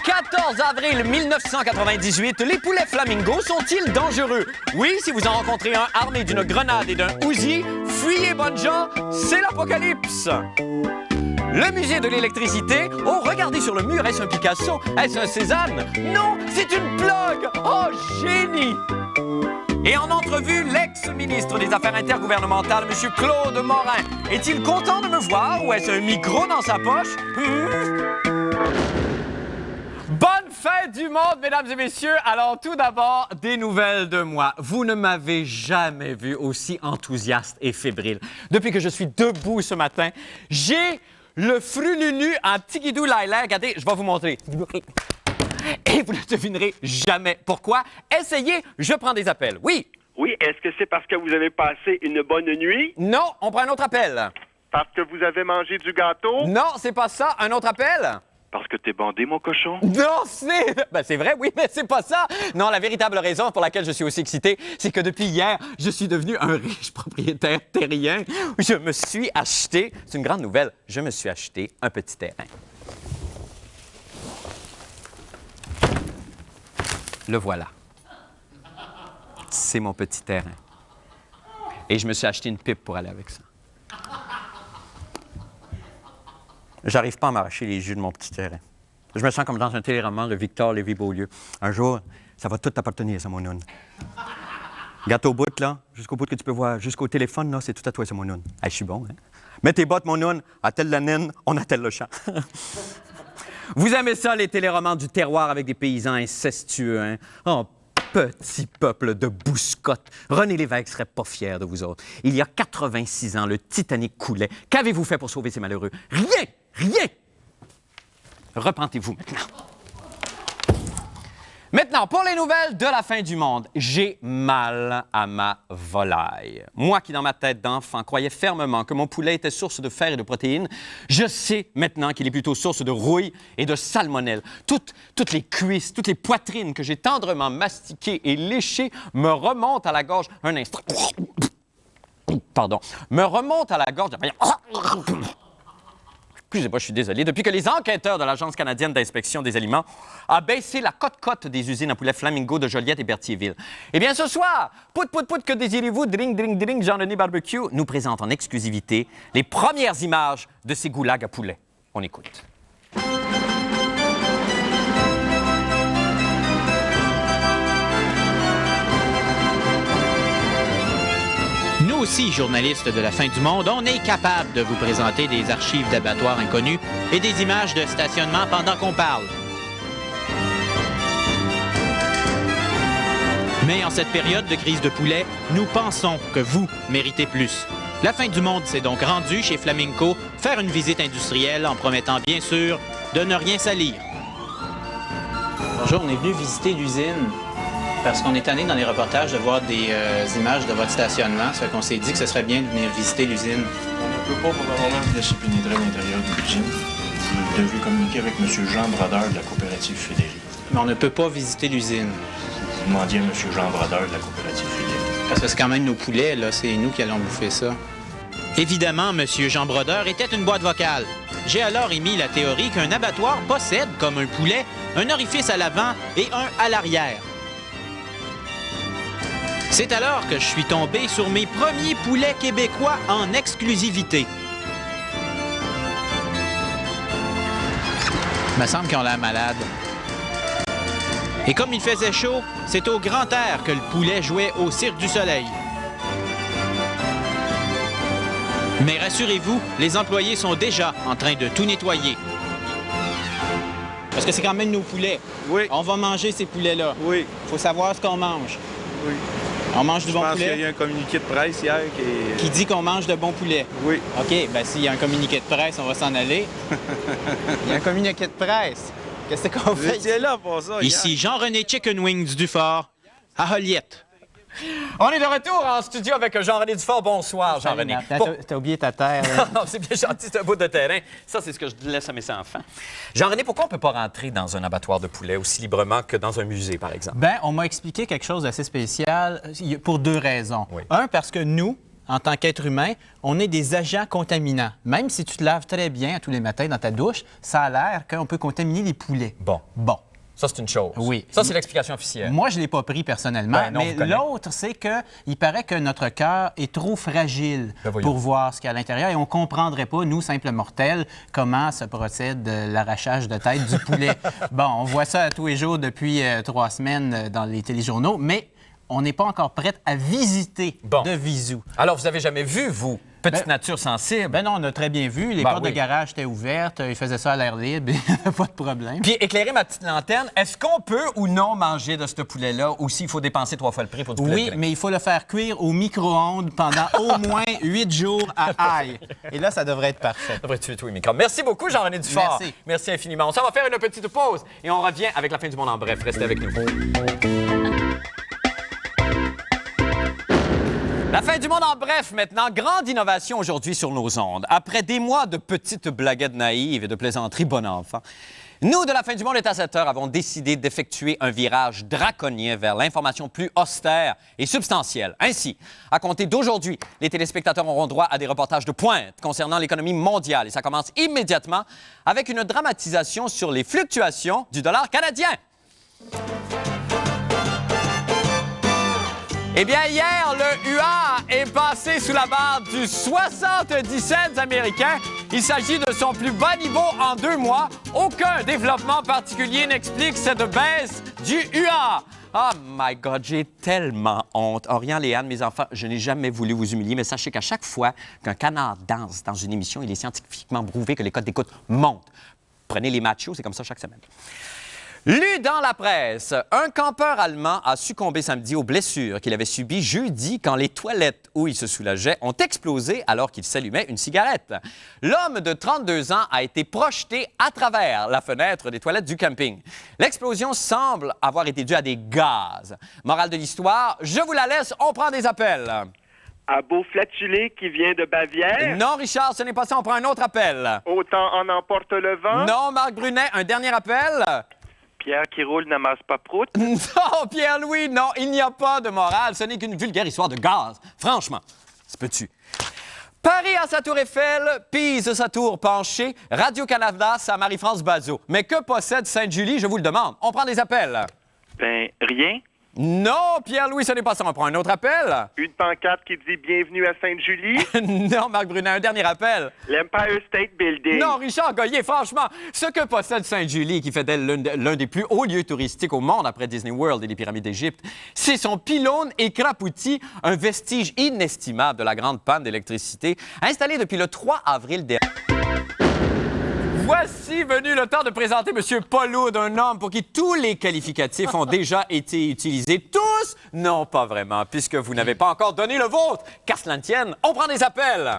14 avril 1998, les poulets flamingos sont-ils dangereux? Oui, si vous en rencontrez un armé d'une grenade et d'un Uzi, fuyez, bonnes gens, c'est l'apocalypse! Le musée de l'électricité. Oh, regardez sur le mur, est-ce un Picasso? Est-ce un Cézanne? Non, c'est une blague! Oh, génie! Et en entrevue, l'ex-ministre des Affaires intergouvernementales, M. Claude Morin. Est-il content de me voir ou est-ce un micro dans sa poche? Bonne fête du monde, mesdames et messieurs. Alors, tout d'abord, des nouvelles de moi. Vous ne m'avez jamais vu aussi enthousiaste et fébrile. Depuis que je suis debout ce matin, j'ai le frununu en tigidou laila. Regardez, je vais vous montrer. Et vous ne devinerez jamais pourquoi. Essayez, je prends des appels. Oui. Oui, est-ce que c'est parce que vous avez passé une bonne nuit? Non, on prend un autre appel. Parce que vous avez mangé du gâteau? Non, c'est pas ça. Un autre appel? Parce que t'es bandé, mon cochon? Non, c'est vrai, oui, mais c'est pas ça. Non, la véritable raison pour laquelle je suis aussi excité, c'est que depuis hier, je suis devenu un riche propriétaire terrien. Je me suis acheté, c'est une grande nouvelle, je me suis acheté un petit terrain. Le voilà. C'est mon petit terrain. Et je me suis acheté une pipe pour aller avec ça. J'arrive pas à m'arracher les jus de mon petit terrain. Je me sens comme dans un téléroman de Victor Lévy-Beaulieu. Un jour, ça va tout t'appartenir, ça, mon noun. Regarde au bout, là, jusqu'au bout que tu peux voir, jusqu'au téléphone, là, c'est tout à toi, ça, mon noun. Hey, je suis bon, hein? Mets tes bottes, mon noun, attelle la naine, on attelle le champ. Vous aimez ça, les téléromans du terroir avec des paysans incestueux, hein? Oh, petit peuple de bouscottes. René Lévesque serait pas fier de vous autres. Il y a 86 ans, le Titanic coulait. Qu'avez-vous fait pour sauver ces malheureux? Rien! Rien! Repentez-vous maintenant. Maintenant, pour les nouvelles de la fin du monde, j'ai mal à ma volaille. Moi qui, dans ma tête d'enfant, croyais fermement que mon poulet était source de fer et de protéines, je sais maintenant qu'il est plutôt source de rouille et de salmonelle. Toutes les cuisses, toutes les poitrines que j'ai tendrement mastiquées et léchées me remontent à la gorge un instant. Pardon. Me remontent à la gorge. Excusez-moi, je suis désolé. Depuis que les enquêteurs de l'Agence canadienne d'inspection des aliments ont baissé la cote-cote des usines à poulet Flamingo de Joliette et Berthierville. Eh bien, ce soir, pout, que désirez-vous? Drink, Jean-René Barbecue nous présente en exclusivité les premières images de ces goulags à poulet. On écoute. Nous aussi, journalistes de la fin du monde, on est capable de vous présenter des archives d'abattoirs inconnus et des images de stationnement pendant qu'on parle. Mais en cette période de crise de poulet, nous pensons que vous méritez plus. La fin du monde s'est donc rendue chez Flamingo faire une visite industrielle en promettant bien sûr de ne rien salir. Bonjour, on est venu visiter l'usine. Parce qu'on est tanné dans les reportages de voir des images de votre stationnement. Ça fait qu'on s'est dit que ce serait bien de venir visiter l'usine. On ne peut pas pour le moment vous laisser pénétrer à l'intérieur de l'usine. Vous devez communiquer avec M. Jean Brodeur de la coopérative Fédérie. Mais on ne peut pas visiter l'usine. Vous demandiez à M. Jean Brodeur de la coopérative Fédérie. Parce que c'est quand même nos poulets, là. C'est nous qui allons bouffer ça. Évidemment, M. Jean Brodeur était une boîte vocale. J'ai alors émis la théorie qu'un abattoir possède, comme un poulet, un orifice à l'avant et un à l'arrière. C'est alors que je suis tombé sur mes premiers poulets québécois en exclusivité. Il me semble qu'ils ont l'air malades. Et comme il faisait chaud, c'est au grand air que le poulet jouait au Cirque du Soleil. Mais rassurez-vous, les employés sont déjà en train de tout nettoyer. Parce que c'est quand même nos poulets. Oui. On va manger ces poulets-là. Oui. Faut savoir ce qu'on mange. Oui. On mange du bon poulet. Je pense qu'il y a eu un communiqué de presse hier qui dit qu'on mange de bon poulet. Oui. OK, bien s'il y a un communiqué de presse, on va s'en aller. Il y a un communiqué de presse. Qu'est-ce qu'on fait? Vous étiez là pour ça. Ici Jean-René Chicken Wings Dufort, à Joliette. On est de retour en studio avec Jean-René Dufort. Bonsoir, Jean-René. T'as oublié ta terre. C'est bien gentil, c'est un bout de terrain. Ça, c'est ce que je laisse à mes enfants. Jean-René, pourquoi on ne peut pas rentrer dans un abattoir de poulet aussi librement que dans un musée, par exemple? Ben, on m'a expliqué quelque chose d'assez spécial pour deux raisons. Oui. Un, parce que nous, en tant qu'être humain, on est des agents contaminants. Même si tu te laves très bien tous les matins dans ta douche, ça a l'air qu'on peut contaminer les poulets. Bon. Ça, c'est une chose. Oui. Ça, c'est l'explication officielle. Moi, je ne l'ai pas pris personnellement, Ben non, mais vous connaissez. l'autre, c'est qu'il paraît que notre cœur est trop fragile Ben voyons. pour voir ce qu'il y a à l'intérieur et on ne comprendrait pas, nous, simples mortels, comment se procède l'arrachage de tête du poulet. Bon, on voit ça tous les jours depuis 3 semaines dans les téléjournaux, mais on n'est pas encore prêt à visiter Bon. de visu. Alors, vous avez jamais vu, vous, petite nature sensible? Ben non, on a très bien vu. Les Ben portes oui. de garage étaient ouvertes, ils faisaient ça à l'air libre, il n'y avait pas de problème. Puis, éclairer ma petite lanterne, est-ce qu'on peut ou non manger de ce poulet-là ou s'il faut dépenser 3 fois le prix pour du poulet Oui, de grain? mais il faut le faire cuire au micro-ondes pendant au moins 8 jours à ail. Et là, ça devrait être parfait. Ça devrait tuer tous les microbes. Merci beaucoup, Jean-René Dufort. Merci. Merci infiniment. On s'en va faire une petite pause et on revient avec la fin du monde en bref. Restez avec nous. La fin du monde en bref maintenant. Grande innovation aujourd'hui sur nos ondes. Après des mois de petites blaguettes naïves et de plaisanteries bon enfant, nous, de la fin du monde est à 7 heures, avons décidé d'effectuer un virage draconien vers l'information plus austère et substantielle. Ainsi, à compter d'aujourd'hui, les téléspectateurs auront droit à des reportages de pointe concernant l'économie mondiale. Et ça commence immédiatement avec une dramatisation sur les fluctuations du dollar canadien. Eh bien, hier, le UA est passé sous la barre du 70 cents américain. Il s'agit de son plus bas niveau en 2 mois. Aucun développement particulier n'explique cette baisse du UA. Oh my God, j'ai tellement honte. Orient, Léane, mes enfants, je n'ai jamais voulu vous humilier, mais sachez qu'à chaque fois qu'un canard danse dans une émission, il est scientifiquement prouvé que les codes d'écoute montent. Prenez les machos, c'est comme ça chaque semaine. Lu dans la presse, un campeur allemand a succombé samedi aux blessures qu'il avait subies jeudi quand les toilettes où il se soulageait ont explosé alors qu'il s'allumait une cigarette. L'homme de 32 ans a été projeté à travers la fenêtre des toilettes du camping. L'explosion semble avoir été due à des gaz. Morale de l'histoire, je vous la laisse, on prend des appels. À Beauflatulé qui vient de Bavière. Non, Richard, ce n'est pas ça, on prend un autre appel. Autant en emporte le vent. Non, Marc Brunet, un dernier appel. Pierre qui roule n'amasse pas prout. Non, Pierre-Louis, non, il n'y a pas de morale. Ce n'est qu'une vulgaire histoire de gaz. Franchement, se peut-tu? Paris à sa tour Eiffel, Pise sa tour penchée, Radio-Canada sa Marie-France Bazot. Mais que possède Sainte-Julie, je vous le demande? On prend des appels. Ben, rien. Non, Pierre-Louis, ce n'est pas ça. On prend un autre appel. Une pancarte qui dit « Bienvenue à Sainte-Julie Non, Marc Brunet, un dernier appel. ». L'Empire State Building. Non, Richard Goyer, franchement, ce que possède Sainte-Julie, qui fait d'elle l'un des plus hauts lieux touristiques au monde après Disney World et les pyramides d'Égypte, c'est son pylône écrapouti, un vestige inestimable de la grande panne d'électricité, installé depuis le 3 avril dernier. Voici venu le temps de présenter M. Paul Oud, un homme pour qui tous les qualificatifs ont déjà été utilisés. Tous? Non, pas vraiment, puisque vous n'avez pas encore donné le vôtre. Qu'à cela ne tienne, on prend des appels.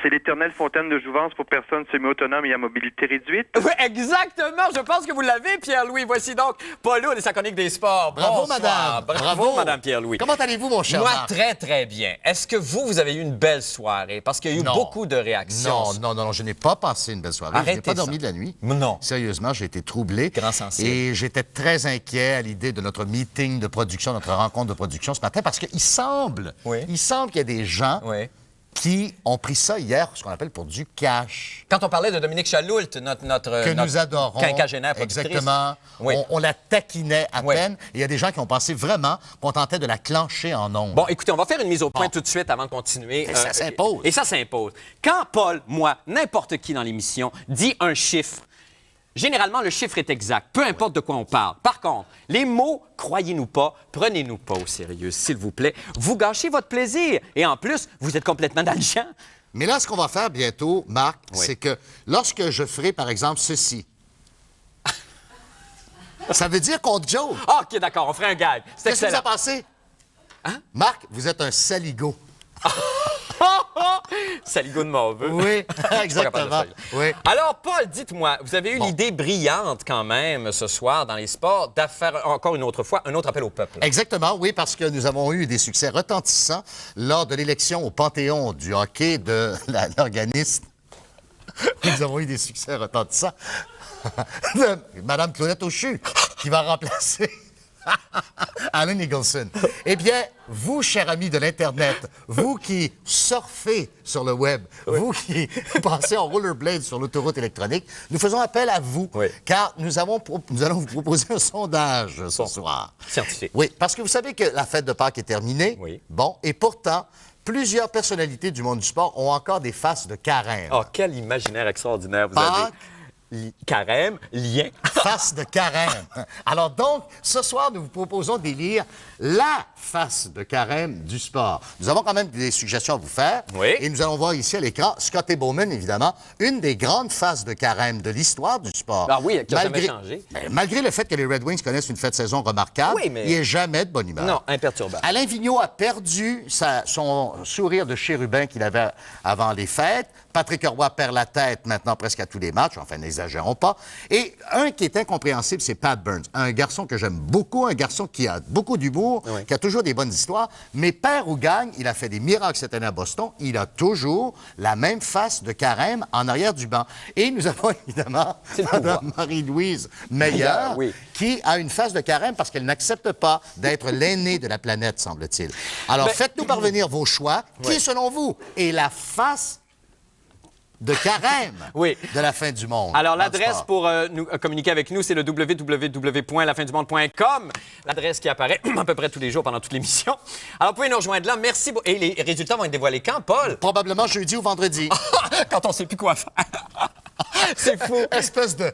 C'est l'éternelle fontaine de jouvence pour personnes semi-autonomes et à mobilité réduite. Oui, exactement. Je pense que vous l'avez, Pierre-Louis. Voici donc Paul Oud et sa chronique des sports. Bravo, Bonsoir. madame. Bravo, madame Pierre-Louis. Comment allez-vous, mon cher Moi, Marc? très, très bien. Est-ce que vous avez eu une belle soirée? Parce qu'il y a eu Non. beaucoup de réactions. Non, je n'ai pas passé une belle soirée. Je n'ai Arrêtez pas dormi ça. de la nuit. Non. Sérieusement, j'ai été troublé. Grand sensible. Et j'étais très inquiet à l'idée de notre meeting de production, notre rencontre de production ce matin, parce qu'il semble, Oui. il semble qu'il y a des gens Oui. qui ont pris ça hier, ce qu'on appelle pour du cash. Quand on parlait de Dominique Chaloult, notre Que notre nous adorons. quinquagénaire productrice. Exactement. Oui. On la taquinait à Oui. peine. Et il y a des gens qui ont pensé vraiment qu'on tentait de la clencher en ondes. Bon, écoutez, on va faire une mise au point Bon. tout de suite avant de continuer. Et ça s'impose. Et ça s'impose. Quand Paul, moi, n'importe qui dans l'émission dit un chiffre, généralement, le chiffre est exact, peu importe de quoi on parle. Par contre, les mots, croyez-nous pas, prenez-nous pas au sérieux, s'il vous plaît. Vous gâchez votre plaisir. Et en plus, vous êtes complètement dans le champ. Mais là, ce qu'on va faire bientôt, Marc, Oui. c'est que lorsque je ferai, par exemple, ceci, ça veut dire qu'on joke. Ah, OK, d'accord, on ferait un gag. C'est Qu'est-ce qui vous a excellent. passé? Hein? Marc, vous êtes un saligo. Saligo de mauvais. Oui, Je suis pas capable de exactement. faire. Oui. Alors, Paul, dites-moi, vous avez eu Bon. l'idée brillante quand même ce soir dans les sports de faire encore une autre fois un autre appel au peuple. Exactement, oui, parce que nous avons eu des succès retentissants lors de l'élection au Panthéon du hockey de l'organisme. Nous avons eu des succès retentissants de Mme Claudette Auchu, qui va remplacer Alan Eagleson. Eh bien, vous, chers amis de l'Internet, vous qui surfez sur le web, vous qui passez en rollerblade sur l'autoroute électronique, nous faisons appel à vous, car nous allons vous proposer un sondage ce soir. Scientifique. Oui, parce que vous savez que la fête de Pâques est terminée. Oui. Bon, et pourtant, plusieurs personnalités du monde du sport ont encore des faces de carême. Oh, quel imaginaire extraordinaire vous Pâques, avez. Carême, lien. Face de carême. Alors donc, ce soir, nous vous proposons d'élire la face de carême du sport. Nous avons quand même des suggestions à vous faire. Oui. Et nous allons voir ici à l'écran Scotty Bowman, évidemment, une des grandes faces de carême de l'histoire du sport. Ah oui, qui a jamais changé. Malgré le fait que les Red Wings connaissent une fête de saison remarquable, Oui, mais- il n'est jamais de bonne humeur. Non, imperturbable. Alain Vigneault a perdu son sourire de chérubin qu'il avait avant les fêtes. Patrick Roy perd la tête maintenant presque à tous les matchs. Enfin, n'exagérons pas. Et un qui est incompréhensible, c'est Pat Burns. Un garçon que j'aime beaucoup, un garçon qui a beaucoup d'humour, qui a toujours des bonnes histoires. Mais perd ou gagne, il a fait des miracles cette année à Boston. Il a toujours la même face de carême en arrière du banc. Et nous avons évidemment Mme Marie-Louise Meilleur, qui a une face de carême parce qu'elle n'accepte pas d'être l'aînée de la planète, semble-t-il. Alors, faites-nous parvenir vos choix. Qui, selon vous, est la face de carême de la fin du monde? Alors, l'adresse pour communiquer avec nous, c'est le www.lafindumonde.com. L'adresse qui apparaît à peu près tous les jours pendant toute l'émission. Alors, vous pouvez nous rejoindre là. Merci beaucoup. Et les résultats vont être dévoilés quand, Paul? Probablement jeudi ou vendredi. Quand on ne sait plus quoi faire. C'est fou. Espèce de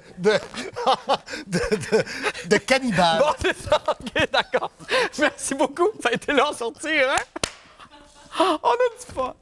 cannibale. Bon, c'est ça. OK, d'accord. Merci beaucoup. Ça a été long à sortir, hein? On a du fun.